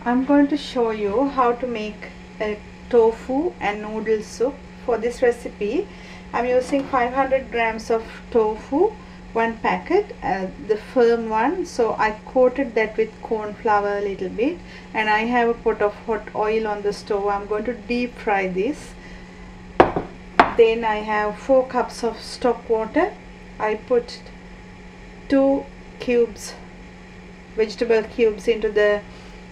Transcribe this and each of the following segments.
I'm going to show you how to make a tofu and noodle soup. For this recipe, I'm using 500 grams of tofu, one packet, the firm one. So I coated that with corn flour a little bit, and I have a pot of hot oil on the stove. I'm going to deep fry this. Then I have 4 cups of stock water. I put 2 cubes, vegetable cubes, into the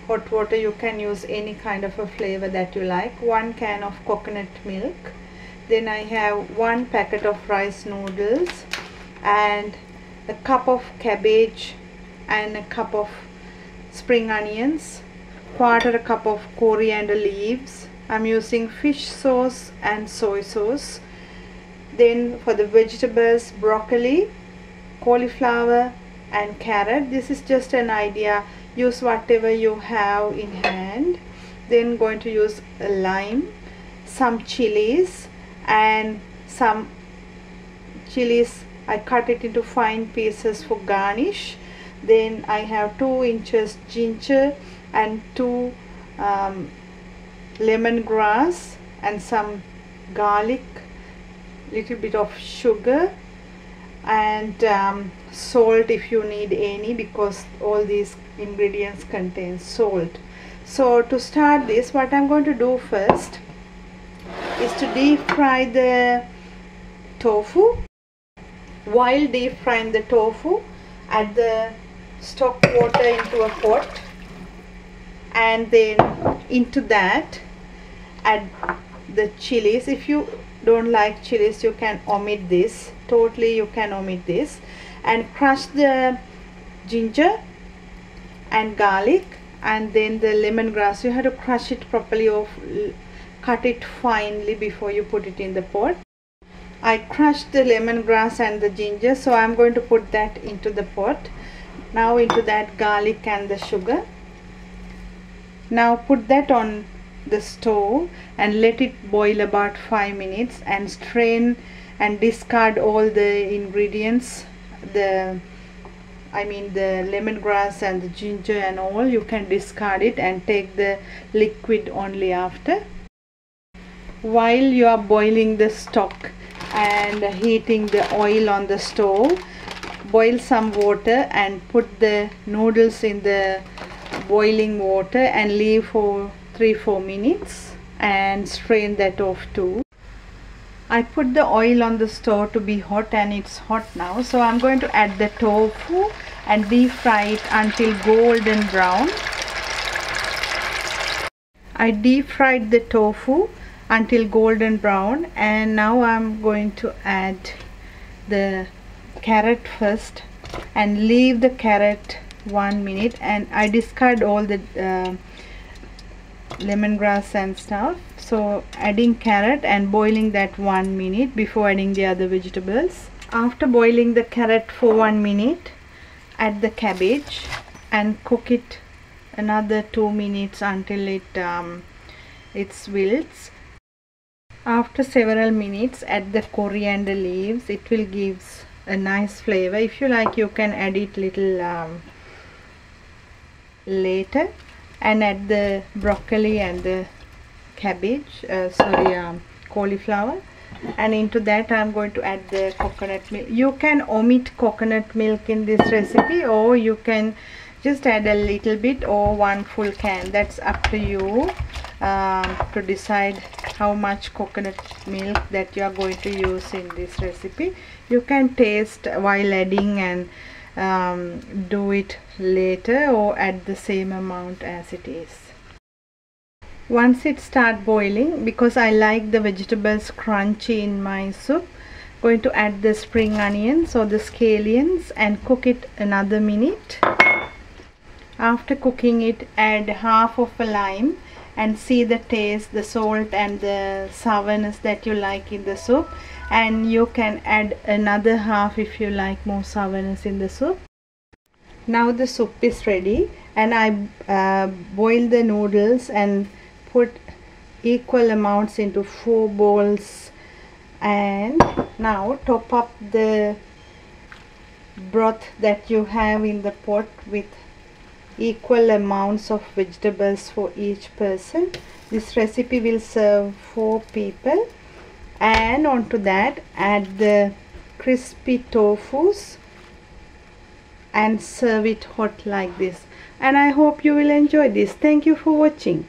hot water. You can use any kind of a flavor that you like. 1 can of coconut milk. Then I have 1 packet of rice noodles and a cup of cabbage and a cup of spring onions, quarter a cup of coriander leaves. I'm using fish sauce and soy sauce. Then for the vegetables, broccoli, cauliflower and carrot. This is just an idea, use whatever you have in hand. Then going to use a lime, some chilies, and some chilies I cut it into fine pieces for garnish. Then I have 2 inches ginger and 2 lemongrass and some garlic, little bit of sugar and salt if you need any, because all these ingredients contain salt. So to start this, what I'm going to do first is to deep fry the tofu. While deep frying the tofu, add the stock water into a pot, and then into that add the chilies. If you don't like chilies, you can omit this, totally you can omit this, and crush the ginger and garlic, and then the lemongrass. You have to crush it properly or cut it finely before you put it in the pot. I crushed the lemongrass and the ginger, so I'm going to put that into the pot. Now into that garlic and the sugar. Now put that on the stove and let it boil about 5 minutes, and strain and discard all the ingredients, the lemongrass and the ginger and all. You can discard it and take the liquid only after. While you are boiling the stock and heating the oil on the stove, boil some water and put the noodles in the boiling water and leave for 3-4 minutes and strain that off too. I put the oil on the stove to be hot, and it's hot now, so I'm going to add the tofu and deep fry it until golden brown. I deep fried the tofu until golden brown, and now I'm going to add the carrot first and leave the carrot 1 minute, and I discard all the lemongrass and stuff. So adding carrot and boiling that 1 minute before adding the other vegetables. After boiling the carrot for 1 minute, add the cabbage and cook it another 2 minutes until it wilts. After several minutes, add the coriander leaves. It will give a nice flavor. If you like, you can add it little later, and add the broccoli and the cabbage, cauliflower, and into that I'm going to add the coconut milk. You can omit coconut milk in this recipe, or you can just add a little bit or 1 full can. That's up to you to decide how much coconut milk that you are going to use in this recipe. You can taste while adding and do it later, or add the same amount as it is. Once it start boiling, because I like the vegetables crunchy in my soup, going to add the spring onions or the scallions and cook it another minute. After cooking it, add half of a lime and see the taste, the salt and the sourness that you like in the soup, and you can add another half if you like more sourness in the soup. Now the soup is ready, and I boil the noodles and put equal amounts into 4 bowls, and now top up the broth that you have in the pot with equal amounts of vegetables for each person. This recipe will serve 4 people. And onto that add the crispy tofus and serve it hot like this. And I hope you will enjoy this. Thank you for watching.